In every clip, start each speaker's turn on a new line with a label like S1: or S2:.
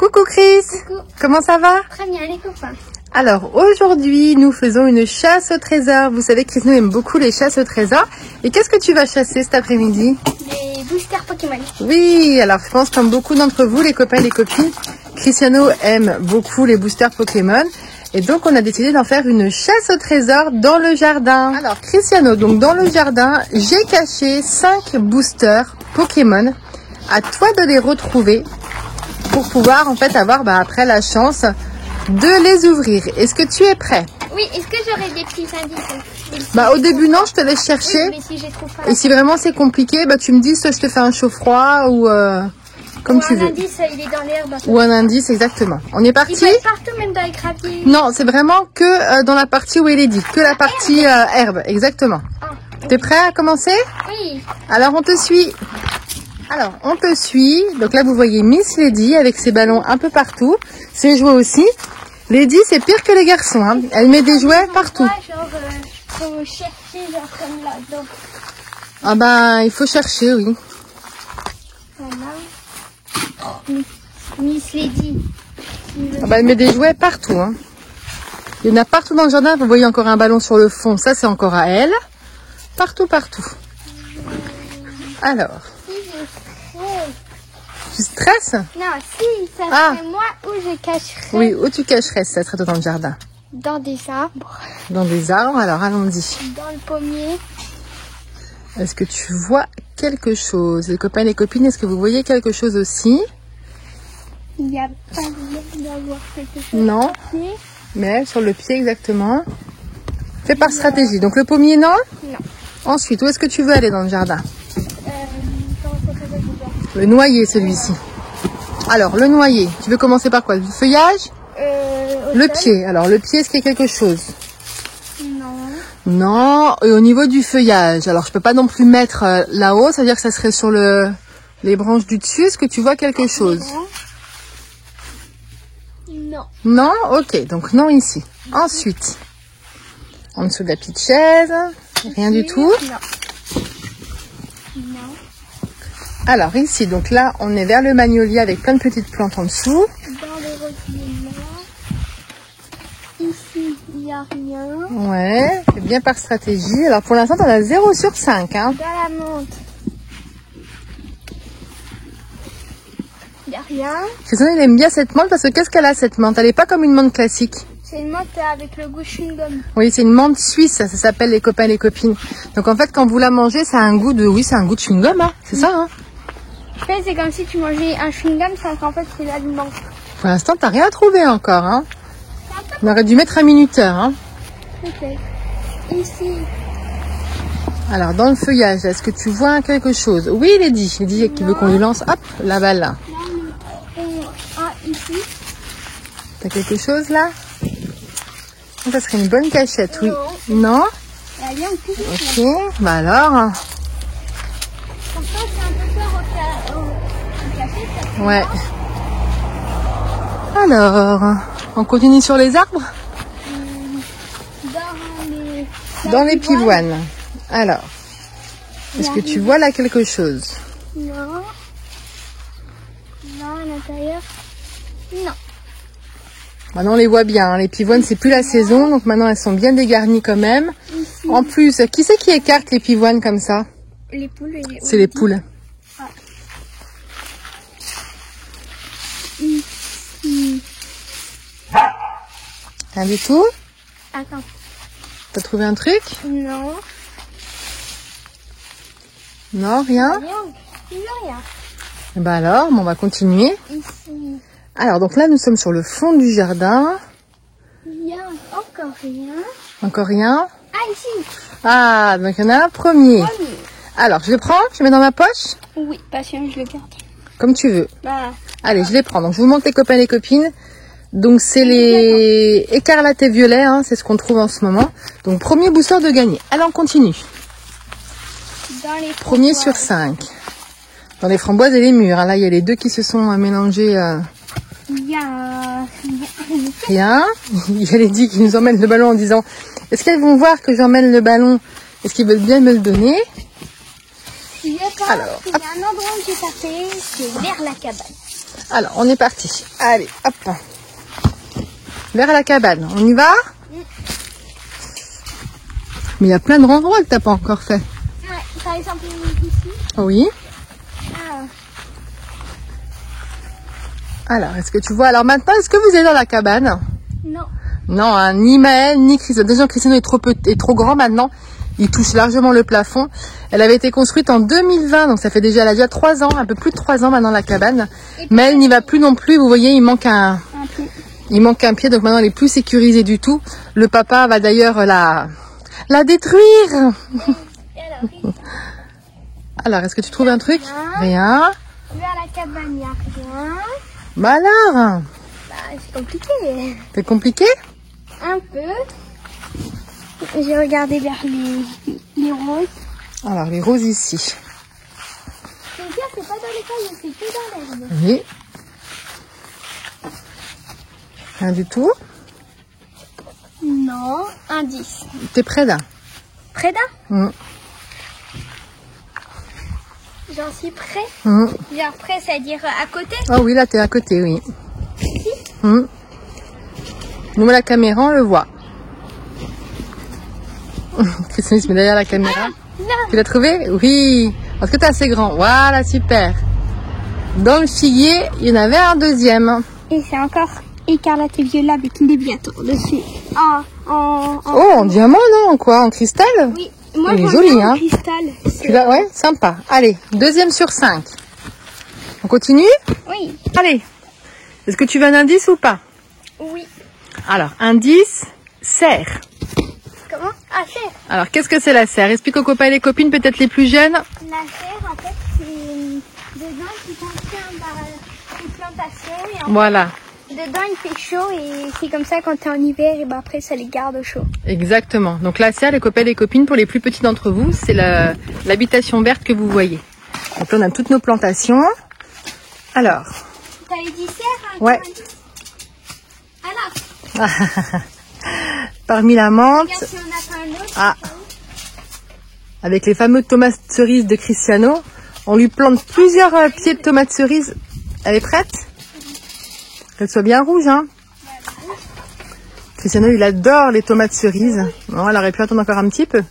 S1: Coucou Chris.
S2: Coucou.
S1: Comment ça va?
S2: Très bien les copains.
S1: Alors aujourd'hui nous faisons une chasse au trésor. Vous savez que Chris nous aime beaucoup les chasses au trésor. Et qu'est-ce que tu vas chasser cet après-midi?
S2: Les boosters Pokémon.
S1: Oui, alors je pense comme beaucoup d'entre vous, les copains et les copines, Cristiano aime beaucoup les boosters Pokémon. Et donc on a décidé d'en faire une chasse au trésor dans le jardin. Alors Cristiano, donc dans le jardin, j'ai caché 5 boosters Pokémon. À toi de les retrouver pour pouvoir en fait avoir après la chance de les ouvrir. Est-ce que tu es prêt?
S2: Oui, est-ce que j'aurai des petits indices?
S1: Au début non, je te laisse chercher.
S2: Oui, mais si je trouve pas.
S1: Et si vraiment c'est compliqué, tu me dis soit je te fais un chaud-froid ou comme tu veux.
S2: Un indice, il est dans l'herbe.
S1: Ou un indice, exactement. On est parti?
S2: Il peut être partout, même dans les graviers.
S1: Non, c'est vraiment que dans la partie où il est dit. Que la partie herbe, exactement.
S2: Ah,
S1: T'es prêt à commencer?
S2: oui.
S1: Alors on te suit. Alors on te suit. Donc là vous voyez Miss Lady avec ses ballons un peu partout. Ses jouets aussi. Lady c'est pire que les garçons. Hein. Elle met des jouets partout.
S2: Faut chercher genre comme là-dedans.
S1: Ah il faut chercher, oui.
S2: Voilà. Miss Lady.
S1: Elle met des jouets partout. Hein. Il y en a partout dans le jardin. Vous voyez encore un ballon sur le fond. Ça c'est encore à elle. Partout, partout. Alors. Tu stresses?
S2: Non, si, ça serait moi où je cacherais.
S1: Oui, où tu cacherais si ça serait dans le jardin?
S2: Dans des arbres.
S1: Dans des arbres, alors allons-y.
S2: Dans le pommier.
S1: Est-ce que tu vois quelque chose? Les copains et les copines, est-ce que vous voyez quelque chose aussi?
S2: Il n'y a pas d'avoir quelque chose.
S1: Non, mais sur le pied exactement. Fais par stratégie. Donc le pommier, non?
S2: Non.
S1: Ensuite, où est-ce que tu veux aller dans le jardin? Le noyer, celui-ci. Alors, le noyer, tu veux commencer par quoi? Le feuillage? Le pied. Alors, le pied, est-ce qu'il y a quelque chose?
S2: Non.
S1: Non. Et au niveau du feuillage, alors je peux pas non plus mettre là-haut, ça veut dire que ça serait sur les branches du dessus. Est-ce que tu vois quelque chose?
S2: Non.
S1: Non? Ok, donc non ici. Ensuite, en dessous de la petite chaise, rien du tout.
S2: Non. Non.
S1: Alors ici, donc là, on est vers le magnolia avec plein de petites plantes en dessous.
S2: Dans les rosiers là. Ici, il n'y a rien.
S1: Ouais, c'est bien par stratégie. Alors pour l'instant, on a 0 sur 5. Hein.
S2: Dans la menthe. Il n'y a rien.
S1: Christiane, il aime bien cette menthe parce que qu'est-ce qu'elle a cette menthe? Elle n'est pas comme une menthe classique.
S2: C'est une menthe avec le goût chewing-gum.
S1: Oui, c'est une menthe suisse, ça s'appelle les copains et les copines. Donc en fait, quand vous la mangez, ça a un goût de... Oui, c'est un goût de chewing-gum, hein. C'est ça, hein.
S2: En fait, c'est comme si tu mangeais un chewing-gum, sans qu'en fait, c'est l'aliment.
S1: Pour l'instant, t'as rien trouvé encore, hein. On aurait dû mettre un minuteur, hein.
S2: Peut-être. Ici.
S1: Alors, dans le feuillage, est-ce que tu vois quelque chose? Oui, Lady qui veut qu'on lui lance, hop, la balle là.
S2: Ici.
S1: T'as quelque chose là? Ça serait une bonne cachette, oui. Non?
S2: Il y a rien au plus.
S1: Ok, alors.
S2: Pourtant, c'est un peu peur au café.
S1: Ouais. Alors, on continue sur les arbres? Dans les pivoines. Alors, est-ce que tu vois là quelque chose?
S2: Non. Non, à l'intérieur. Non.
S1: Maintenant, on les voit bien. Hein. Les pivoines, c'est plus la saison, donc maintenant elles sont bien dégarnies quand même.
S2: Ici.
S1: En plus, qui c'est qui écarte les pivoines comme ça?
S2: Les poules.
S1: C'est les poules.
S2: Ah. Ici.
S1: Rien du tout?
S2: Attends.
S1: T'as trouvé un truc?
S2: Non.
S1: Non, rien?
S2: Il n'y a rien.
S1: Alors, on va continuer.
S2: Ici.
S1: Alors, donc là, nous sommes sur le fond du jardin.
S2: Il y a encore rien.
S1: Encore rien?
S2: Ah, ici.
S1: Ah, donc il y en a un premier. Alors, je le prends, je le mets dans ma poche?
S2: Oui, patient, je le garde.
S1: Comme tu veux.
S2: Bah.
S1: Allez, je les prends. Donc, je vous montre les copains et les copines. Donc, c'est les écarlates et violets, hein, c'est ce qu'on trouve en ce moment. Donc, premier booster de gagné. Allez, on continue.
S2: Dans les
S1: Premier sur 5. Dans les framboises et les mûres. Hein. Là, il y a les deux qui se sont mélangés.
S2: Il y a
S1: Rien. Il y a les 10 qui nous emmènent le ballon en disant est-ce qu'elles vont voir que j'emmène le ballon? Est-ce qu'ils veulent bien me le donner?
S2: Alors, il y a un endroit où j'ai tapé, c'est vers la cabane.
S1: Alors, on est parti. Allez, hop. Vers la cabane. On y va? Mais il y a plein de endroits que tu n'as pas encore fait.
S2: Ouais, par exemple, ici.
S1: Oui.
S2: Ah.
S1: Alors, est-ce que tu vois? Alors maintenant, est-ce que vous êtes dans la cabane?
S2: Non.
S1: Non, hein, ni Maëlle, ni Cristiano. Déjà, Cristiano est trop grand maintenant. Il touche largement le plafond. Elle avait été construite en 2020, donc ça fait déjà, elle a déjà 3 ans, un peu plus de 3 ans maintenant la cabane. Mais elle n'y va plus non plus. Vous voyez, il manque un pied, donc maintenant elle est plus sécurisée du tout. Le papa va d'ailleurs la détruire. Alors, est-ce que tu trouves un truc? Rien.
S2: Vers la cabane, il n'y a rien.
S1: Bah alors,
S2: Bah, c'est compliqué.
S1: c'est compliqué?
S2: Un peu. J'ai regardé vers les roses.
S1: Alors, les roses ici.
S2: C'est bien, c'est pas dans les cailloux, c'est que dans l'herbe.
S1: Oui. Rien du tout.
S2: Non, indice.
S1: T'es près d'un.
S2: Près d'un?
S1: Mmh.
S2: J'en suis près.
S1: Mmh.
S2: Genre près, c'est-à-dire à côté.
S1: Oh oui, là, t'es à côté, oui. Mmh. Nous, la caméra, on le voit. Christian se met derrière la caméra.
S2: Non.
S1: Tu l'as trouvé? Oui. Parce que t'es assez grand. Voilà, super. Dans le figuier, il y en avait un deuxième.
S2: Et c'est encore écarlate et violet avec une déviateur dessus.
S1: Oh, en diamant, non? Quoi? En cristal?
S2: Oui. Moi,
S1: il est
S2: j'en ai
S1: joli,
S2: en
S1: hein?
S2: cristal.
S1: Celui-là, ouais, sympa. Allez, 2e sur 5. On continue?
S2: Oui.
S1: Allez. Est-ce que tu veux un indice ou pas?
S2: Oui.
S1: Alors, indice, serre.
S2: Comment? Ah, serre.
S1: Alors, qu'est-ce que c'est la serre? Explique aux copains et les copines, peut-être les plus jeunes.
S2: La serre, en fait, c'est dedans qui contient une plantation. Et
S1: Voilà.
S2: dedans, il fait chaud et c'est comme ça quand t'es en hiver, et ben après, ça les garde au chaud.
S1: Exactement. Donc la serre, les copains et les copines, pour les plus petits d'entre vous, c'est l'habitation verte que vous voyez. Donc là, on a toutes nos plantations. Alors.
S2: T'avais dit serre? Hein,
S1: Ouais.
S2: Alors,
S1: Parmi la menthe,
S2: regarde si on a pas un autre.
S1: ah, avec les fameux tomates cerises de Cristiano, on lui plante plusieurs pieds de tomates cerises. Elle est prête? Qu'elle soit bien rouge, hein? Cristiano, il adore les tomates cerises. Non, elle aurait pu attendre encore un petit peu.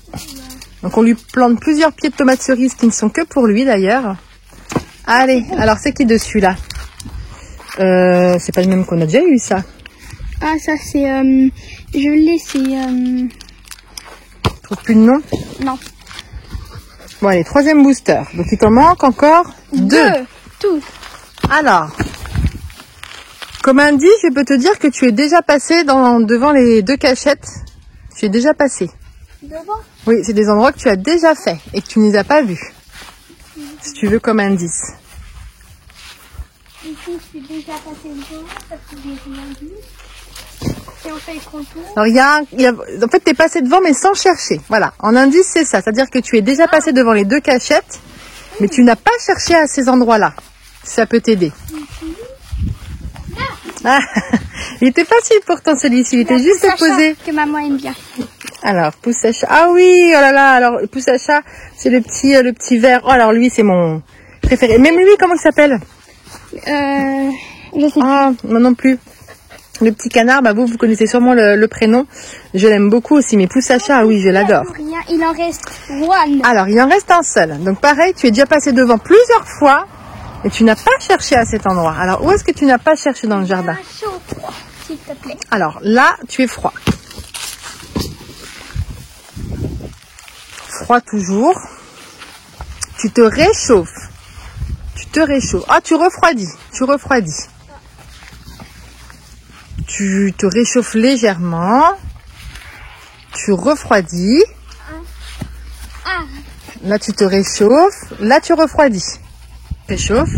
S1: Donc on lui plante plusieurs pieds de tomates cerises qui ne sont que pour lui d'ailleurs. Allez, alors c'est qui dessus là? C'est pas le même qu'on a déjà eu ça.
S2: Ah, ça c'est... je l'ai, c'est...
S1: Je trouve plus de nom.
S2: Non.
S1: Bon allez, 3e booster. Donc il t'en manque encore 2.
S2: Tout.
S1: Alors, comme indice, je peux te dire que tu es déjà passé devant les 2 cachettes. Tu es déjà passé.
S2: Devant?
S1: Oui, c'est des endroits que tu as déjà fait et que tu ne les as pas vus. Si tu veux comme indice.
S2: Ici, je suis déjà passé devant parce que j'ai rien vu. Et on fait le contour.
S1: Alors, en fait, tu es passé devant, mais sans chercher. Voilà, en indice, c'est ça. C'est-à-dire que tu es déjà passé devant les 2 cachettes, mais tu n'as pas cherché à ces endroits-là. Ça peut t'aider. Ah, il était facile pourtant celui-ci, il était juste posé.
S2: Que maman aime bien.
S1: Alors, pousse à chat. Ah oui, oh là là, alors, pousse à chat, c'est le petit vert. Oh, alors lui, c'est mon préféré. Même lui, comment il s'appelle?
S2: Je sais
S1: Ah, moi non plus. Le petit canard, bah vous connaissez sûrement le prénom. Je l'aime beaucoup aussi, mais pousse à chat, ah oui, je l'adore.
S2: rien. Il en reste one.
S1: Alors, il en reste un seul. Donc pareil, tu es déjà passé devant plusieurs fois et tu n'as pas cherché à cet endroit. Alors, où est-ce que tu n'as pas cherché dans le jardin?
S2: Un chaud froid, s'il te plaît.
S1: Alors, là, tu es froid. Froid toujours. Tu te réchauffes. Tu te réchauffes. Ah, tu refroidis. Tu refroidis. Tu te réchauffes légèrement. Tu refroidis.
S2: Ah,
S1: Là, tu te réchauffes. Là, tu refroidis. Réchauffe.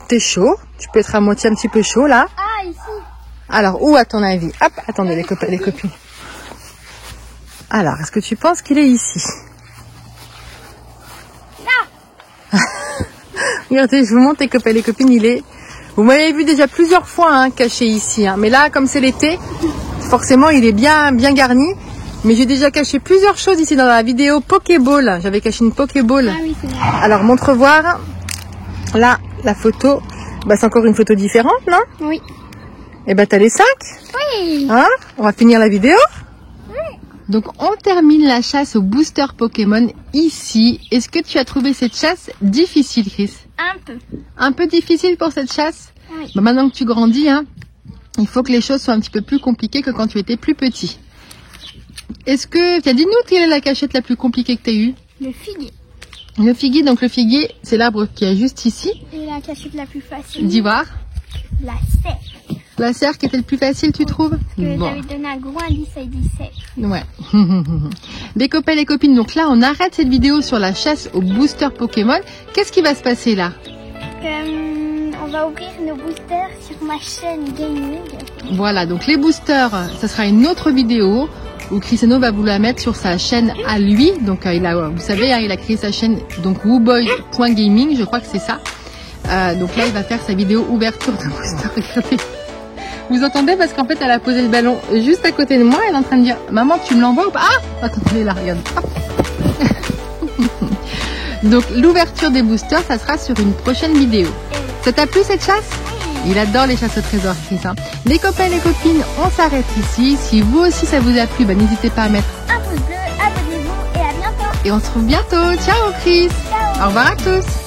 S1: T'es chaud. Tu peux être à moitié un petit peu chaud, là.
S2: ah, ici.
S1: Alors, où à ton avis? Hop, attendez les copains, les copines. Alors, est-ce que tu penses qu'il est ici?
S2: Là.
S1: Regardez, je vous montre les copains, les copines, il est... Vous m'avez vu déjà plusieurs fois hein, caché ici. Hein. Mais là, comme c'est l'été, forcément, il est bien garni. Mais j'ai déjà caché plusieurs choses ici dans la vidéo Pokéball. J'avais caché une Pokéball.
S2: Ah oui, c'est vrai.
S1: Alors, montre voir. Là, la photo. Bah c'est encore une photo différente, non?
S2: Oui.
S1: Et bah t'as les 5.
S2: Oui.
S1: Hein? On va finir la vidéo. Oui. Donc on termine la chasse au booster Pokémon ici. Est-ce que tu as trouvé cette chasse difficile, Chris?
S2: Un peu.
S1: Un peu difficile pour cette chasse?
S2: Oui.
S1: Bah, maintenant que tu grandis, hein, il faut que les choses soient un petit peu plus compliquées que quand tu étais plus petit. Est-ce que... Tiens, dis-nous quelle est la cachette la plus compliquée que tu as eue?
S2: Le figuier.
S1: Le figuier, donc le figuier, c'est l'arbre qui est juste ici.
S2: Et la cachette la plus facile?
S1: Dis voir.
S2: La serre.
S1: La serre qui était le plus facile, tu trouves?
S2: Parce que j'avais donné un gros indice à Edith.
S1: Ouais. Les copains et les copines, donc là, on arrête cette vidéo sur la chasse au booster Pokémon. Qu'est-ce qui va se passer là?
S2: On va ouvrir nos boosters sur ma chaîne gaming.
S1: Voilà, donc les boosters, ça sera une autre vidéo où Cristiano va vous la mettre sur sa chaîne à lui. Donc vous savez, hein, il a créé sa chaîne donc wooboy.gaming, je crois que c'est ça. Donc là, il va faire sa vidéo ouverture de booster. Regardez. Vous entendez, parce qu'en fait, elle a posé le ballon juste à côté de moi. Elle est en train de dire, maman, tu me l'envoies ou pas? Ah, attends, elle est là, regarde. Donc l'ouverture des boosters, ça sera sur une prochaine vidéo. Ça t'a plu cette chasse? Il adore les chasses au trésor, Chris. Hein. Les copains et les copines, on s'arrête ici. Si vous aussi ça vous a plu, bah, n'hésitez pas à mettre
S2: un pouce bleu, abonnez-vous et à bientôt.
S1: Et on se retrouve bientôt. Ciao Chris.
S2: Ciao.
S1: Au revoir à tous.